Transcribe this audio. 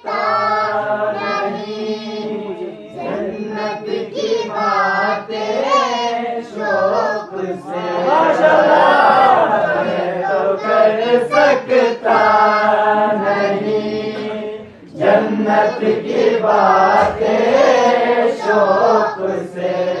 सकता नहीं, जन्नत की बातें शौक से तो कर सकता नहीं, जन्नत की बातें शौक से